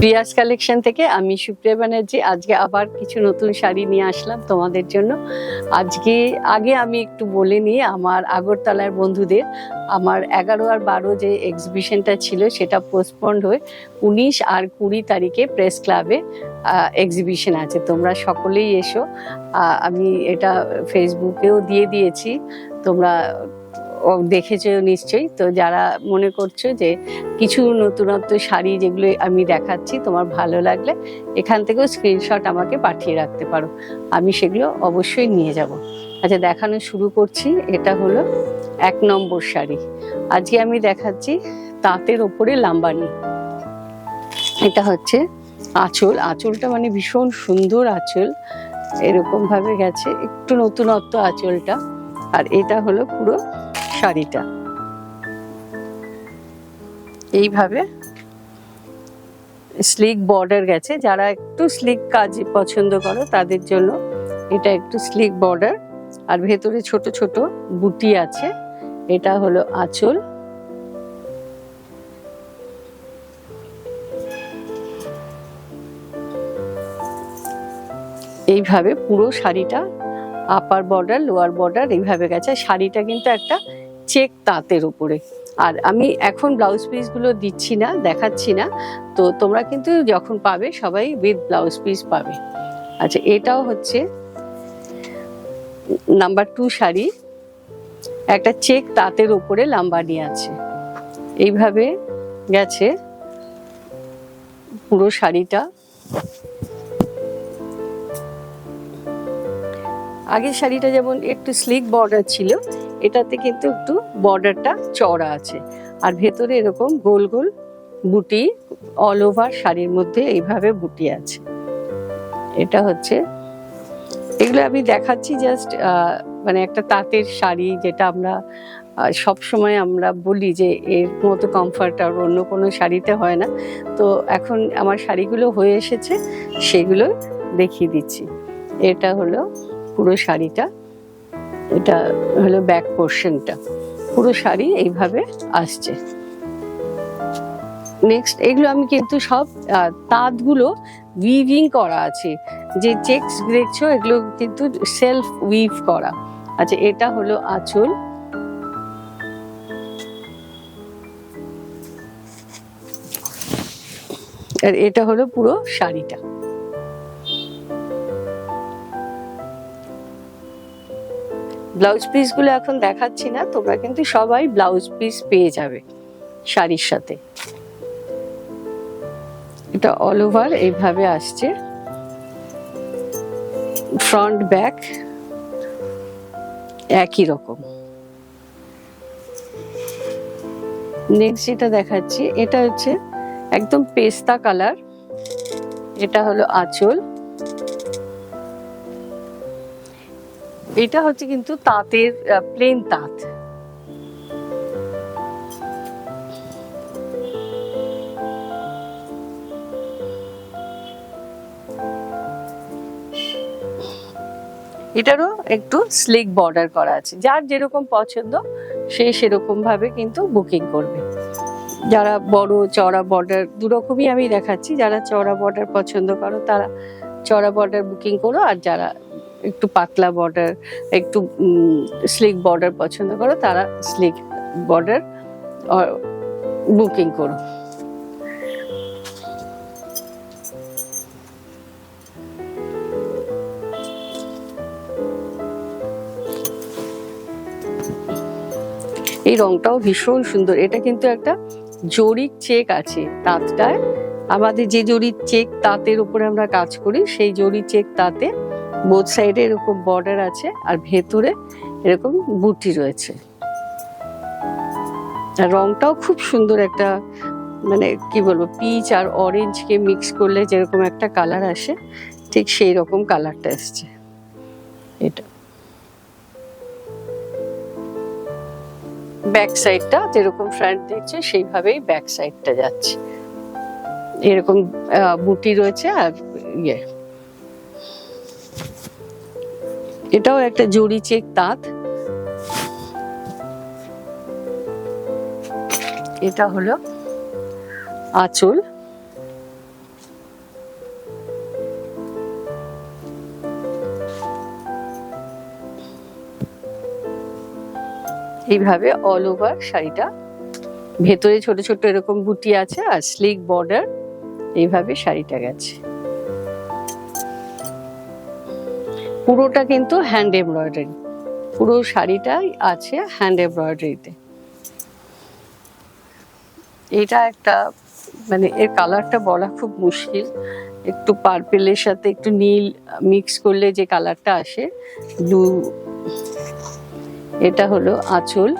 Prius collection থেকে আমি সুপ্রিয়া ব্যানার্জি। আজকে আবার কিছু নতুন শাড়ি নিয়ে আসলাম তোমাদের জন্য। আগে আমি একটু বলে নিই আমার আগরতলার বন্ধুদের, আমার 11 আর 12 যে এক্সিবিশনটা ছিল সেটা পোস্টপন্ড হয়ে 19 আর 20 তারিখে প্রেস ক্লাবে এক্সিবিশন আছে। তোমরা সকলেই এসো। আমি এটা ফেসবুকেও দিয়ে দিয়েছি, তোমরা দেখেছো নিশ্চয়ই। তো যারা মনে করছো যে কিছু নতুনত্ব শাড়ি যেগুলো আমি দেখাচ্ছি তোমার ভালো লাগলে এখান থেকেও স্ক্রিনশট আমাকে পাঠিয়ে রাখতে পারো, আমি সেগুলো অবশ্যই নিয়ে যাব। আচ্ছা, দেখানো শুরু করছি। এটা হলো 1 নম্বর শাড়ি। আজকে আমি দেখাচ্ছি তাঁতের ওপরে লাম্বানি। এটা হচ্ছে আঁচল। আঁচলটা মানে ভীষণ সুন্দর আঁচল, এরকম ভাবে গেছে, একটু নতুনত্ব আঁচলটা। আর এটা হলো পুরো শাড়িটা, এইভাবে স্লিক বর্ডার গেছে। যারা একটু স্লিক কাজ পছন্দ করো তাদের জন্য এটা একটু স্লিক বর্ডার, আর ভেতরে ছোট ছোট বুটি আছে। এটা হলো আঁচল। এইভাবে পুরো শাড়িটা আপার বর্ডার লোয়ার বর্ডার এইভাবে গেছে। শাড়িটা কিন্তু একটা চেক তাঁতের উপরে। আর আমি এখন ব্লাউজ পিস গুলো দিচ্ছি না, দেখাচ্ছি না, তো তোমরা কিন্তু যখন পাবে সবাই উইথ ব্লাউজ পিস পাবে। আচ্ছা, এটাও হচ্ছে নাম্বার 2 শাড়ি, একটা চেক তাঁতের উপরে লাম্বানি আছে, এইভাবে গেছে পুরো শাড়িটা। আগের শাড়িটা যেমন একটু স্লিক বর্ডার ছিল, এটাতে কিন্তু একটু বর্ডারটা চওড়া আছে, আর ভেতরে এরকম গোল গোল বুটি অল ওভার শাড়ির মধ্যে এইভাবে বুটি আছে। এটা হচ্ছে, এগুলো আমি দেখাচ্ছি জাস্ট মানে একটা তাঁতের শাড়ি, যেটা আমরা সব সময় আমরা বলি যে এর মতো কমফর্ট আর অন্য কোনো শাড়িতে হয় না। তো এখন আমার শাড়িগুলো হয়ে এসেছে, সেগুলো দেখিয়ে দিচ্ছি। এটা হলো পুরো শাড়িটা, এটা হলো ব্যাক পোর্শনটা, পুরো শাড়ি এইভাবে আসছে। নেক্সট, এগুলো আমি কিন্তু সব তাঁতগুলো উইভিং করা আছে, যে চেকস দেখছো এগুলো কিন্তু সেলফ উইভ করা। আচ্ছা, এটা হলো আঁচল। আর এটা হলো পুরো শাড়িটা। ব্লাউজ পিস গুলো এখন দেখাচ্ছি না, তোমরা কিন্তু সবাই ব্লাউজ পিস পেয়ে যাবে শাড়ির সাথে। এটা অল ওভার এইভাবে আসছে, ফ্রন্ট ব্যাক একই রকম। নেক্সট যেটা দেখাচ্ছি, এটা হচ্ছে একদম পেস্তা কালার। এটা হলো আঁচল। এটা হচ্ছে কিন্তু তাঁতের প্লেন তাঁত। এটারও একটু স্লিক বর্ডার করা আছে। যার যেরকম পছন্দ সে সেরকম ভাবে কিন্তু বুকিং করবে। যারা বড় চওড়া বর্ডার, দুরকমই আমি দেখাচ্ছি, যারা চওড়া বর্ডার পছন্দ করো তারা চওড়া বর্ডার বুকিং করো, আর যারা একটু পাতলা বর্ডার, একটু স্লিক বর্ডার পছন্দ করো তারা স্লিক বর্ডার বুকিং করো। এই রংটাও ভীষণ সুন্দর। এটা কিন্তু একটা জরির চেক আছে তাঁতটায়। আমাদের যে জরির চেক তাঁতের উপরে আমরা কাজ করি, সেই জরির চেক তাঁতে বোথ সাইডে এরকম বর্ডার আছে, আর ভেতরে এরকম বুটি রয়েছে। আর রংটাও খুব সুন্দর, একটা মানে কি বলবো, পিচ আর অরেঞ্জ কে মিক্স করলে যেরকম একটা কালার আসে, ঠিক সেই রকম কালারটা এসছে। এটা ব্যাক সাইডটা যেরকম ফ্রন্ট দেখছে সেইভাবেই ব্যাক সাইডটা যাচ্ছে, এরকম বুটি রয়েছে। আর এটাও একটা জরি চেক তাঁত। এটা হলো আঁচল। এইভাবে অল ওভার শাড়িটা, ভেতরে ছোট ছোট এরকম বুটি আছে আর স্লিক বর্ডার, এইভাবে শাড়িটা গেছে। পুরোটা কিন্তু হ্যান্ড এমব্রয়ডারি, পুরো শাড়িটাই আছে হ্যান্ড এমব্রয়ডারিতে। এটা একটা মানে এর কালারটা বলা খুব মুশকিল, একটু পার্পেলের সাথে একটু নীল মিক্স করলে যে কালারটা আসে, ব্লু। এটা হলো আঁচল।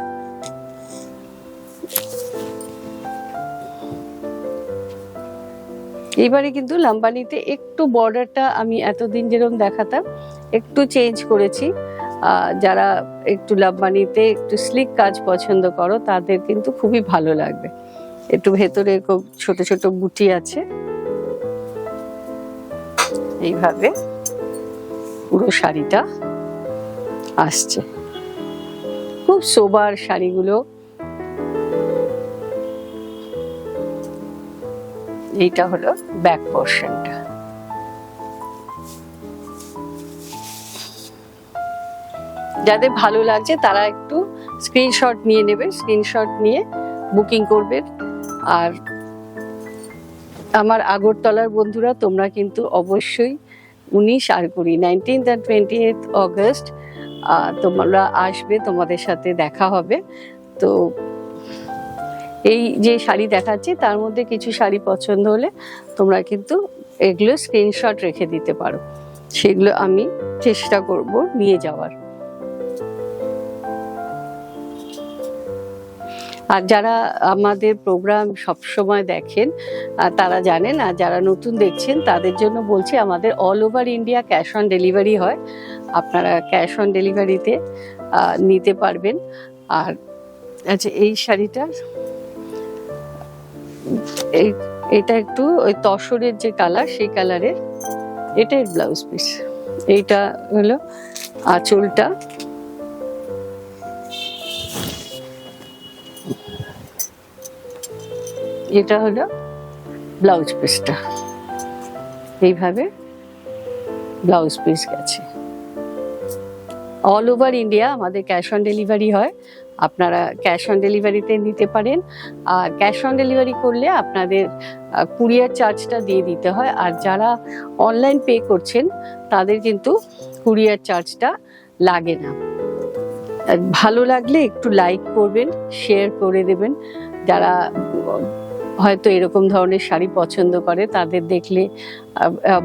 এইবারে কিন্তু লাম্বানিতে একটু বর্ডারটা আমি এতদিন যেরকম দেখাতাম একটু চেঞ্জ করেছি। যারা একটু লাম্বানিতে একটু স্লিক কাজ পছন্দ করো তাদের কিন্তু খুবই ভালো লাগবে। একটু ভেতরে খুব ছোট ছোট বুটি আছে, এইভাবে পুরো শাড়িটা আসছে। খুব সোবার শাড়িগুলো। এইটা হলো ব্যাক পোর্শনটা। যাদের ভালো লাগছে তারা একটু স্ক্রিনশট নিয়ে নেবে, স্ক্রিনশট নিয়ে বুকিং করবেন। আর আমার আগরতলার বন্ধুরা তোমরা কিন্তু অবশ্যই 19 আর 20 19th and 20th অগস্ট তোমরা আসবে, তোমাদের সাথে দেখা হবে। তো এই যে শাড়ি দেখাচ্ছি তার মধ্যে কিছু শাড়ি পছন্দ হলে তোমরা কিন্তু এগুলো স্ক্রিনশট রেখে দিতে পারো, সেগুলো আমি চেষ্টা করব নিয়ে যাওয়ার। আর যারা আমাদের প্রোগ্রাম সবসময় দেখেন তারা জানেন, আর যারা নতুন দেখছেন তাদের জন্য বলছি আমাদের all over India cash on delivery হয়। আপনারা ক্যাশ অন ডেলিভারিতে নিতে পারবেন। আর আচ্ছা, এই শাড়িটা এটা একটু ওই তসরের যে কালার সেই কালারের, এটাই ব্লাউজ পিস। এইটা হলো আঁচলটা। এটা হলো ব্লাউজ পিসটা, এইভাবে ব্লাউজ পিস গেছে। অল ওভার ইন্ডিয়া আমাদের ক্যাশ অন ডেলিভারি হয়, আপনারা ক্যাশ অন ডেলিভারিতে নিতে পারেন। আর ক্যাশ অন ডেলিভারি করলে আপনাদের কুরিয়ার চার্জটা দিয়ে দিতে হয়। আর যারা অনলাইন পে করছেন তাদের কিন্তু কুরিয়ার চার্জটা লাগে না। ভালো লাগলে একটু লাইক করবেন, শেয়ার করে দেবেন। যারা হয়তো এরকম ধরনের শাড়ি পছন্দ করে তাদের দেখলে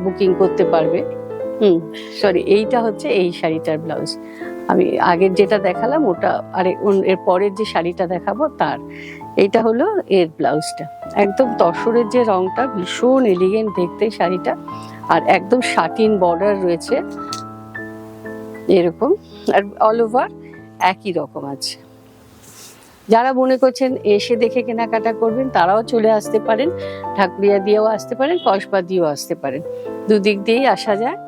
বুকিং করতে পারবে। সরি, এইটা হচ্ছে এই শাড়িটার ব্লাউজ। আমি আগের যেটা দেখালাম ওটা, আরে এর পরের যে শাড়িটা দেখাবো তার, এইটা হলো এর ব্লাউজটা। একদম তসরের যে রংটা, ভীষণ এলিগেন্ট দেখতে শাড়িটা। আর একদম শাটিন বর্ডার রয়েছে এরকম, আর অল ওভার একই রকম আছে। যারা মনে করছেন এসে দেখে কেনাকাটা করবেন তারাও চলে আসতে পারেন, ঢাকুরিয়া দিয়েও আসতে পারেন, কসবা দিয়েও আসতে পারেন, দুদিক দিয়েই আসা যায়।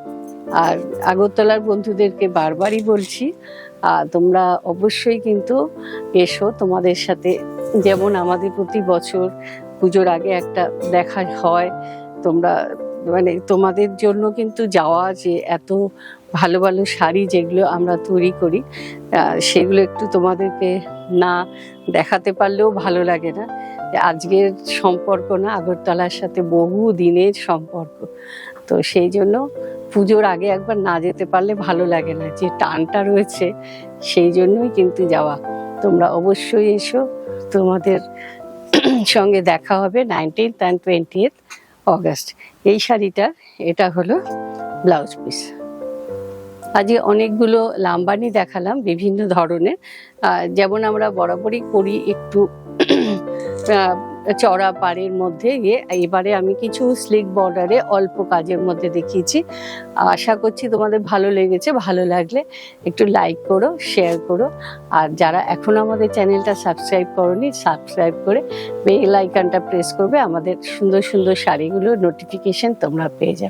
আর আগরতলার বন্ধুদেরকে বারবারই বলছি তোমরা অবশ্যই কিন্তু এসো। তোমাদের সাথে যেমন আমাদের প্রতি বছর পুজোর আগে একটা দেখা হয়, তোমরা মানে তোমাদের জন্য কিন্তু যাওয়া, যে এত ভালো ভালো শাড়ি যেগুলো আমরা তৈরি করি সেগুলো একটু তোমাদেরকে না দেখাতে পারলেও ভালো লাগে না। আজকের সম্পর্ক না, আগরতলার সাথে বহু দিনের সম্পর্ক। তো সেই জন্য পুজোর আগে একবার না যেতে পারলে ভালো লাগে না, যে টানটা রয়েছে সেই জন্যই কিন্তু যাওয়া। তোমরা অবশ্যই এসো, তোমাদের সঙ্গে দেখা হবে 19th and 20th অগস্ট। এই শাড়িটা, এটা হলো ব্লাউজ পিস। আজকে অনেকগুলো লাম্বানি দেখালাম বিভিন্ন ধরনের, যেমন আমরা বরাবরই করি একটু চড়া পাড়ের মধ্যে এবারে আমি কিছু স্লিক বর্ডারে অল্প কাজের মধ্যে দেখিয়েছি। আশা করছি তোমাদের ভালো লেগেছে। ভালো লাগলে একটু লাইক করো, শেয়ার করো। আর যারা এখন আমাদের চ্যানেলটা সাবস্ক্রাইব করোনি, সাবস্ক্রাইব করে বেল আইকনটা প্রেস করবে, আমাদের সুন্দর সুন্দর শাড়িগুলোর নোটিফিকেশন তোমরা পেয়ে যাবে।